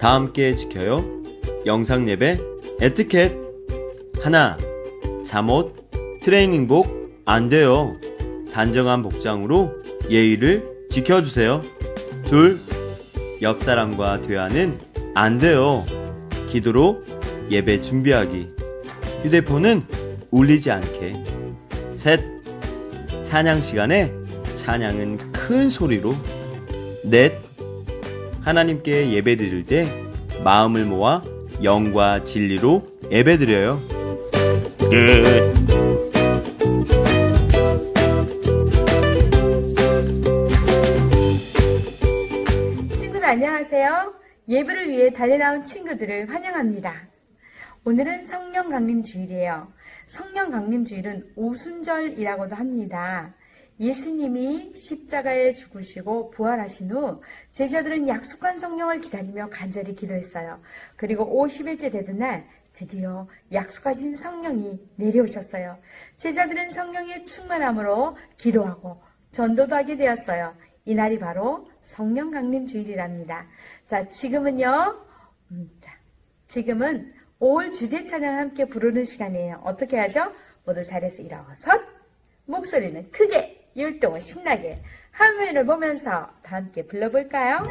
다 함께 지켜요. 영상 예배 에티켓. 하나, 잠옷, 트레이닝복 안 돼요. 단정한 복장으로 예의를 지켜주세요. 둘, 옆 사람과 대화는 안 돼요. 기도로 예배 준비하기. 휴대폰은 울리지 않게. 셋, 찬양 시간에 찬양은 큰 소리로. 넷, 하나님께 예배 드릴 때 마음을 모아 영과 진리로 예배 드려요. 친구들 안녕하세요. 예배를 위해 달려나온 친구들을 환영합니다. 오늘은 성령 강림 주일이에요. 성령 강림 주일은 오순절이라고도 합니다. 예수님이 십자가에 죽으시고 부활하신 후 제자들은 약속한 성령을 기다리며 간절히 기도했어요. 그리고 50일째 되던 날 드디어 약속하신 성령이 내려오셨어요. 제자들은 성령의 충만함으로 기도하고 전도도 하게 되었어요. 이날이 바로 성령 강림 주일이랍니다. 자, 지금은요. 지금은 5월 주제 찬양을 함께 부르는 시간이에요. 어떻게 하죠? 모두 자리에서 일어서 목소리는 크게 율동을 신나게 화면을 보면서 다 함께 불러볼까요?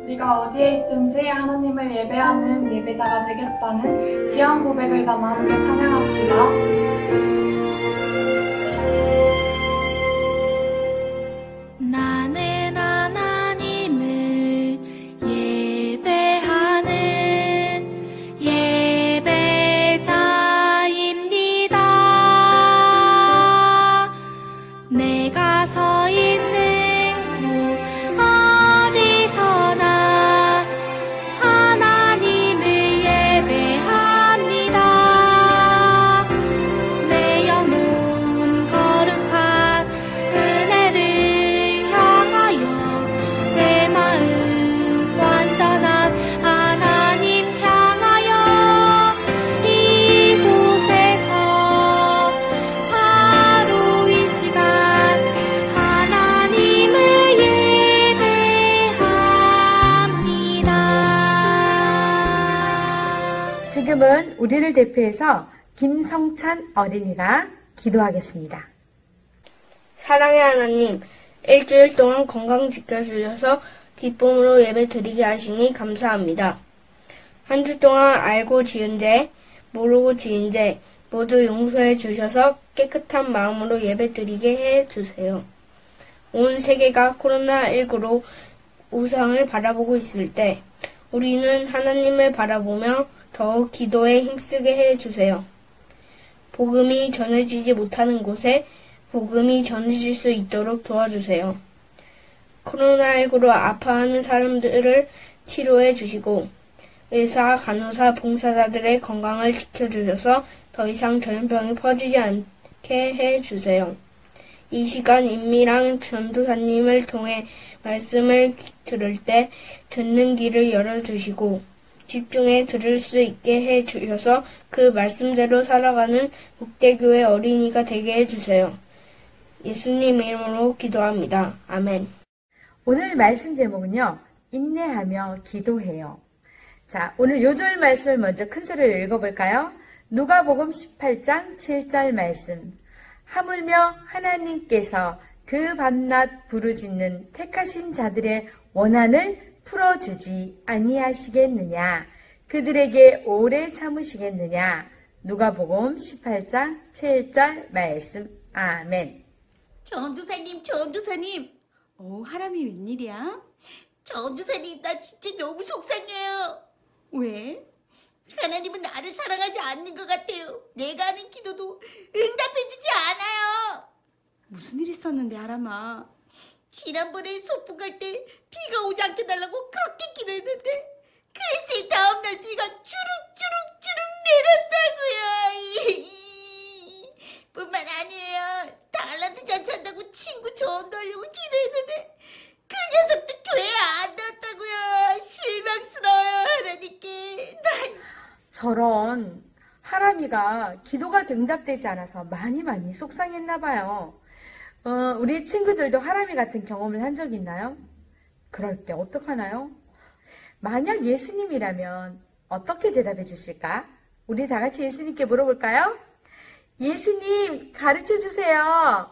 우리가 어디에 있든지 하나님을 예배하는 예배자가 되겠다는 귀한 고백을 담아 함께 찬양합시다. 나는 하나님을 예배하는 예배자입니다. 내가 서 있는 곳 어디서나 하나님을 예배합니다. 내 영혼 거룩한 은혜를 향하여 내 마음 완전한 하나님 향하여 이곳에서 바로 이 시간 하나님을 예배합니다. 지금은 우리를 대표해서 김성찬 어린이가 기도하겠습니다. 사랑의 하나님, 일주일 동안 건강 지켜주셔서 기쁨으로 예배 드리게 하시니 감사합니다. 한 주 동안 알고 지은 죄, 모르고 지은 죄 모두 용서해 주셔서 깨끗한 마음으로 예배 드리게 해 주세요. 온 세계가 코로나19로 우상을 바라보고 있을 때 우리는 하나님을 바라보며 더욱 기도에 힘쓰게 해주세요. 복음이 전해지지 못하는 곳에 복음이 전해질 수 있도록 도와주세요. 코로나19로 아파하는 사람들을 치료해 주시고 의사, 간호사, 봉사자들의 건강을 지켜주셔서 더 이상 전염병이 퍼지지 않게 해주세요. 이 시간 임미랑 전도사님을 통해 말씀을 들을 때 듣는 귀를 열어주시고 집중해 들을 수 있게 해주셔서 그 말씀대로 살아가는 목대교회 어린이가 되게 해주세요. 예수님 이름으로 기도합니다. 아멘. 오늘 말씀 제목은요, 인내하며 기도해요. 자, 오늘 요절 말씀을 먼저 큰 소리로 읽어볼까요? 누가복음 18장 7절 말씀. 하물며 하나님께서 그 밤낮 부르짖는 택하신 자들의 원한을 풀어주지 아니하시겠느냐? 그들에게 오래 참으시겠느냐? 누가복음 18장 7절 말씀. 아멘. 전도사님. 하람이 웬일이야? 전도사님, 나 진짜 너무 속상해요. 왜? 하나님은 나를 사랑하지 않는 것 같아요. 내가 하는 기도도 응답해주지 않아요. 무슨 일 있었는데, 하람아? 지난번에 소풍 갈 때 비가 오지 않게 달라고 그렇게 기도했는데 글쎄 다음날 비가 주룩주룩 내렸다고요. 뿐만 아니에요. 달란트 잔치한다고 친구 전도하려고 기도했는데 그 녀석도 교회에 안 나왔다고요. 실망스러워요, 하나님께. 저런 하람이가 기도가 응답되지 않아서 많이 속상했나 봐요. 우리 친구들도 하람이 같은 경험을 한 적 있나요? 그럴 때 어떡하나요? 만약 예수님이라면 어떻게 대답해 주실까? 우리 다 같이 예수님께 물어볼까요? 예수님, 가르쳐 주세요.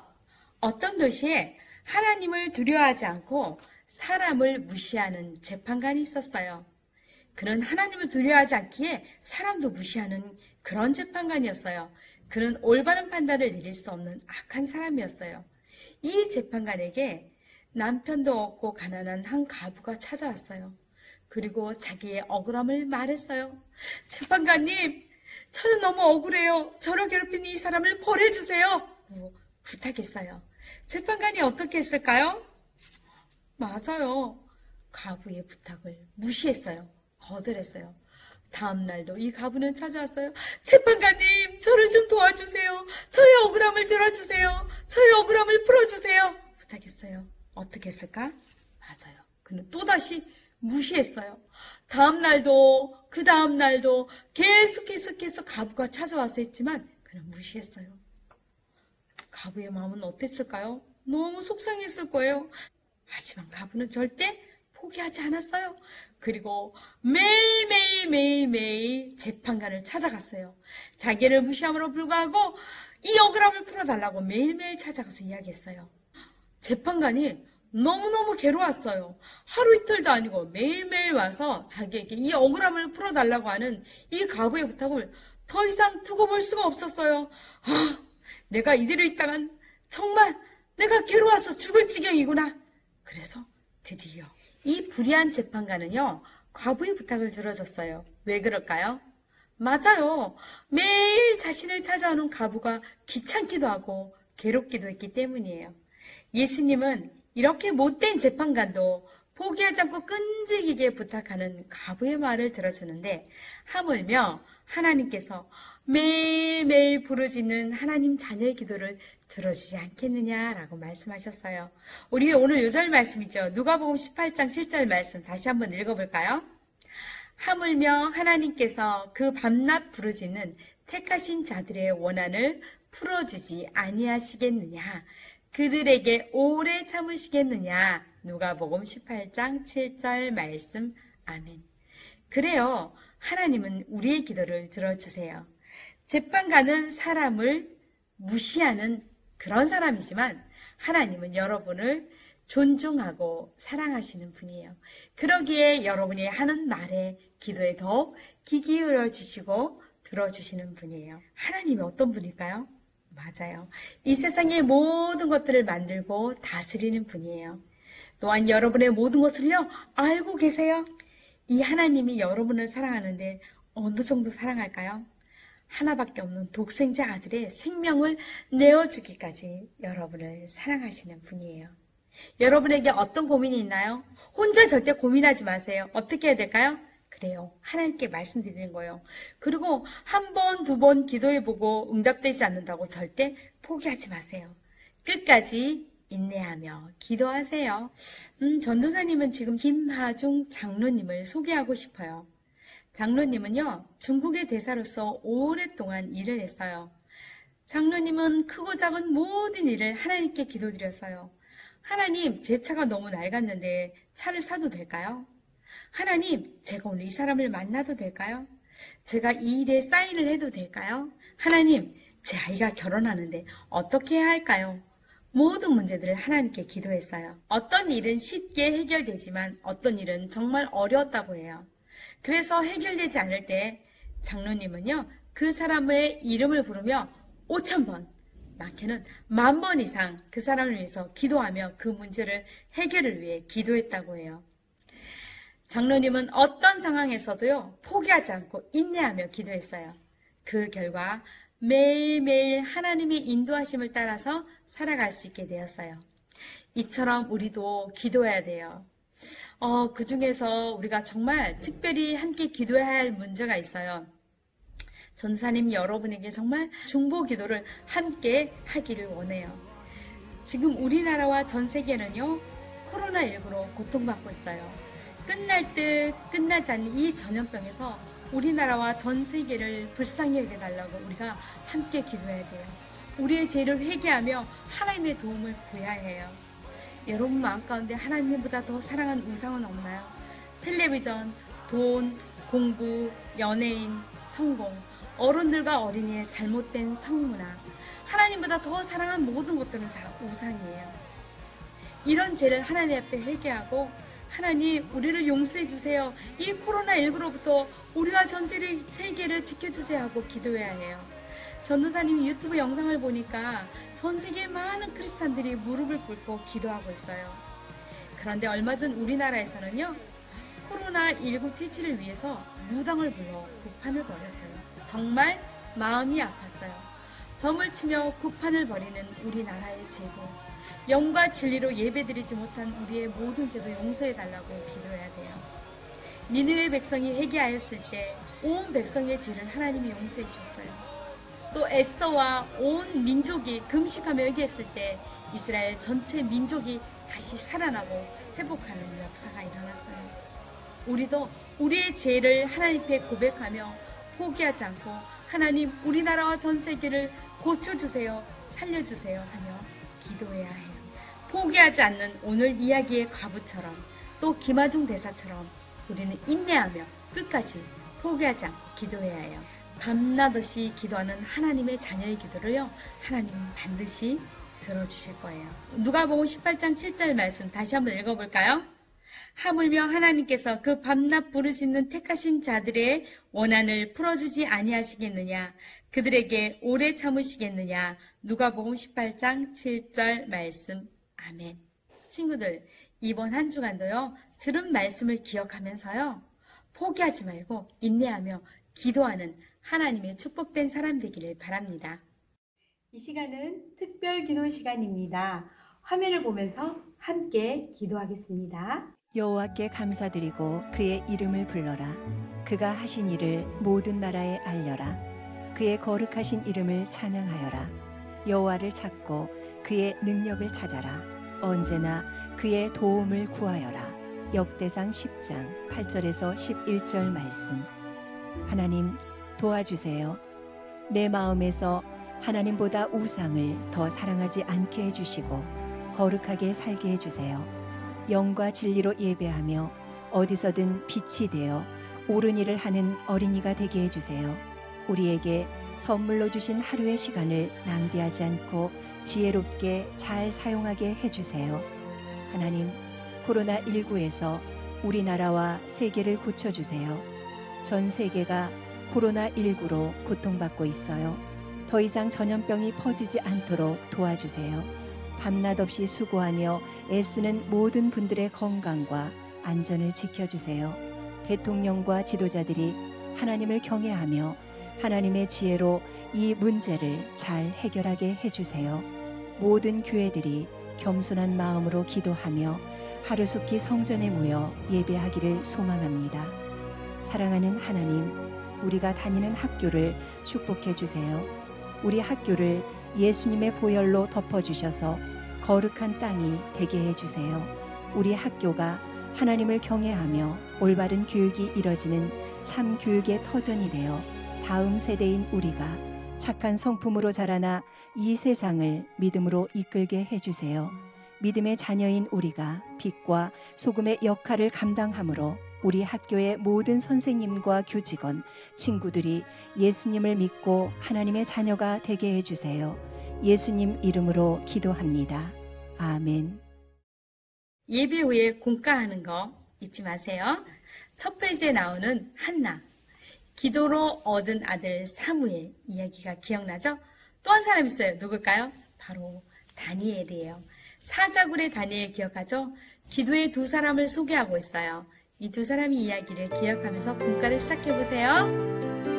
어떤 도시에 하나님을 두려워하지 않고 사람을 무시하는 재판관이 있었어요. 그는 하나님을 두려워하지 않기에 사람도 무시하는 그런 재판관이었어요. 그는 올바른 판단을 내릴 수 없는 악한 사람이었어요. 이 재판관에게 남편도 없고 가난한 한 가부가 찾아왔어요. 그리고 자기의 억울함을 말했어요. 재판관님, 저는 너무 억울해요. 저를 괴롭힌 이 사람을 벌해주세요. 부탁했어요. 재판관이 어떻게 했을까요? 맞아요. 가부의 부탁을 무시했어요. 거절했어요. 다음 날도 이 가부는 찾아왔어요. 재판관님, 저를 좀 도와주세요. 저의 억울함을 들어주세요. 저의 억울함을 풀어주세요. 부탁했어요. 어떻게 했을까? 맞아요. 그는 또다시 무시했어요. 다음 날도 그 다음 날도 계속 가부가 찾아와서 했지만 그는 무시했어요. 가부의 마음은 어땠을까요? 너무 속상했을 거예요. 하지만 가부는 절대 포기하지 않았어요. 그리고 매일 재판관을 찾아갔어요. 자기를 무시함으로 불구하고 이 억울함을 풀어달라고 매일매일 찾아가서 이야기했어요. 재판관이 너무너무 괴로웠어요. 하루 이틀도 아니고 매일매일 와서 자기에게 이 억울함을 풀어달라고 하는 이 가부의 부탁을 더 이상 두고 볼 수가 없었어요. 내가 이대로 있다간 정말 내가 괴로워서 죽을 지경이구나. 그래서 드디어 이 불의한 재판관은요, 과부의 부탁을 들어줬어요. 왜 그럴까요? 맞아요. 매일 자신을 찾아오는 가부가 귀찮기도 하고 괴롭기도 했기 때문이에요. 예수님은 이렇게 못된 재판관도 포기하지 않고 끈질기게 부탁하는 가부의 말을 들어주는데, 하물며 하나님께서 매일매일 부르짖는 하나님 자녀의 기도를 들어주지 않겠느냐라고 말씀하셨어요. 우리 오늘 요절 말씀이죠. 누가복음 18장 7절 말씀 다시 한번 읽어볼까요? 하물며 하나님께서 그 밤낮 부르짖는 택하신 자들의 원한을 풀어주지 아니하시겠느냐, 그들에게 오래 참으시겠느냐. 누가복음 18장 7절 말씀. 아멘. 그래요. 하나님은 우리의 기도를 들어주세요. 재판관은 사람을 무시하는 그런 사람이지만 하나님은 여러분을 존중하고 사랑하시는 분이에요. 그러기에 여러분이 하는 말에 기도에 더욱 귀 기울여 주시고 들어주시는 분이에요. 하나님이 어떤 분일까요? 맞아요. 이 세상의 모든 것들을 만들고 다스리는 분이에요. 또한 여러분의 모든 것을요 알고 계세요. 이 하나님이 여러분을 사랑하는데 어느 정도 사랑할까요? 하나밖에 없는 독생자 아들의 생명을 내어주기까지 여러분을 사랑하시는 분이에요. 여러분에게 어떤 고민이 있나요? 혼자 절대 고민하지 마세요. 어떻게 해야 될까요? 그래요. 하나님께 말씀드리는 거예요. 그리고 한 번, 두 번 기도해보고 응답되지 않는다고 절대 포기하지 마세요. 끝까지 인내하며 기도하세요. 전도사님은 지금 김하중 장로님을 소개하고 싶어요. 장로님은요, 중국의 대사로서 오랫동안 일을 했어요. 장로님은 크고 작은 모든 일을 하나님께 기도드렸어요. 하나님, 제 차가 너무 낡았는데 차를 사도 될까요? 하나님, 제가 오늘 이 사람을 만나도 될까요? 제가 이 일에 사인을 해도 될까요? 하나님, 제 아이가 결혼하는데 어떻게 해야 할까요? 모든 문제들을 하나님께 기도했어요. 어떤 일은 쉽게 해결되지만 어떤 일은 정말 어려웠다고 해요. 그래서 해결되지 않을 때 장로님은요, 그 사람의 이름을 부르며 5,000번, 많게는 10,000번 이상 그 사람을 위해서 기도하며 그 문제를 해결을 위해 기도했다고 해요. 장로님은 어떤 상황에서도요, 포기하지 않고 인내하며 기도했어요. 그 결과 매일매일 하나님의 인도하심을 따라서 살아갈 수 있게 되었어요. 이처럼 우리도 기도해야 돼요. 그 중에서 우리가 정말 특별히 함께 기도해야 할 문제가 있어요. 전사님 여러분에게 정말 중보 기도를 함께 하기를 원해요. 지금 우리나라와 전 세계는요, 코로나19로 고통받고 있어요. 끝날 듯 끝나지 않는 이 전염병에서 우리나라와 전 세계를 불쌍히 여겨달라고 우리가 함께 기도해야 돼요. 우리의 죄를 회개하며 하나님의 도움을 구해야 해요. 여러분 마음 가운데 하나님보다 더 사랑하는 우상은 없나요? 텔레비전, 돈, 공부, 연예인, 성공, 어른들과 어린이의 잘못된 성문화, 하나님보다 더 사랑한 모든 것들은 다 우상이에요. 이런 죄를 하나님 앞에 회개하고 하나님 우리를 용서해 주세요. 이 코로나19로부터 우리와 전 세계를 지켜주세요 하고 기도해야 해요. 전도사님이 유튜브 영상을 보니까 전 세계의 많은 크리스찬들이 무릎을 꿇고 기도하고 있어요. 그런데 얼마 전 우리나라에서는요, 코로나19 퇴치를 위해서 무당을 불러 구판을 벌였어요. 정말 마음이 아팠어요. 점을 치며 구판을 벌이는 우리나라의 제도, 영과 진리로 예배드리지 못한 우리의 모든 죄도 용서해달라고 기도해야 돼요. 니느웨 백성이 회개하였을 때 온 백성의 죄를 하나님이 용서해 주셨어요. 또 에스더와 온 민족이 금식하며 회개했을 때 이스라엘 전체 민족이 다시 살아나고 회복하는 역사가 일어났어요. 우리도 우리의 죄를 하나님 앞에 고백하며 포기하지 않고 하나님 우리나라와 전 세계를 고쳐주세요, 살려주세요 하며 기도해야 해요. 포기하지 않는 오늘 이야기의 과부처럼 또 김하중 대사처럼 우리는 인내하며 끝까지 포기하지 않고 기도해야 해요. 밤낮 없이 기도하는 하나님의 자녀의 기도를요, 하나님은 반드시 들어주실 거예요. 누가복음 18장 7절 말씀 다시 한번 읽어볼까요? 하물며 하나님께서 그 밤낮 부르짖는 택하신 자들의 원한을 풀어주지 아니하시겠느냐, 그들에게 오래 참으시겠느냐. 누가복음 18장 7절 말씀. 아멘. 친구들, 이번 한 주간도요, 들은 말씀을 기억하면서요, 포기하지 말고 인내하며 기도하는 하나님의 축복된 사람 되기를 바랍니다. 이 시간은 특별 기도 시간입니다. 화면을 보면서 함께 기도하겠습니다. 여호와께 감사드리고 그의 이름을 불러라. 그가 하신 일을 모든 나라에 알려라. 그의 거룩하신 이름을 찬양하여라. 여호와를 찾고 그의 능력을 찾아라. 언제나 그의 도움을 구하여라. 역대상 10장 8절에서 11절 말씀. 하나님 도와주세요. 내 마음에서 하나님보다 우상을 더 사랑하지 않게 해주시고 거룩하게 살게 해주세요. 영과 진리로 예배하며 어디서든 빛이 되어 옳은 일을 하는 어린이가 되게 해주세요. 우리에게 선물로 주신 하루의 시간을 낭비하지 않고 지혜롭게 잘 사용하게 해주세요. 하나님, 코로나19에서 우리나라와 세계를 고쳐주세요. 전 세계가 코로나19로 고통받고 있어요. 더 이상 전염병이 퍼지지 않도록 도와주세요. 밤낮 없이 수고하며 애쓰는 모든 분들의 건강과 안전을 지켜주세요. 대통령과 지도자들이 하나님을 경외하며 하나님의 지혜로 이 문제를 잘 해결하게 해주세요. 모든 교회들이 겸손한 마음으로 기도하며 하루속히 성전에 모여 예배하기를 소망합니다. 사랑하는 하나님, 우리가 다니는 학교를 축복해 주세요. 우리 학교를 예수님의 보혈로 덮어주셔서 거룩한 땅이 되게 해주세요. 우리 학교가 하나님을 경외하며 올바른 교육이 이뤄지는 참 교육의 터전이 되어 다음 세대인 우리가 착한 성품으로 자라나 이 세상을 믿음으로 이끌게 해주세요. 믿음의 자녀인 우리가 빛과 소금의 역할을 감당하므로 우리 학교의 모든 선생님과 교직원, 친구들이 예수님을 믿고 하나님의 자녀가 되게 해주세요. 예수님 이름으로 기도합니다. 아멘. 예배 후에 공과하는 거 잊지 마세요. 첫 페이지에 나오는 한나, 기도로 얻은 아들 사무엘 이야기가 기억나죠? 또 한 사람 있어요. 누굴까요? 바로 다니엘이에요. 사자굴의 다니엘 기억하죠? 기도의 두 사람을 소개하고 있어요. 이 두 사람의 이야기를 기억하면서 공과를 시작해보세요.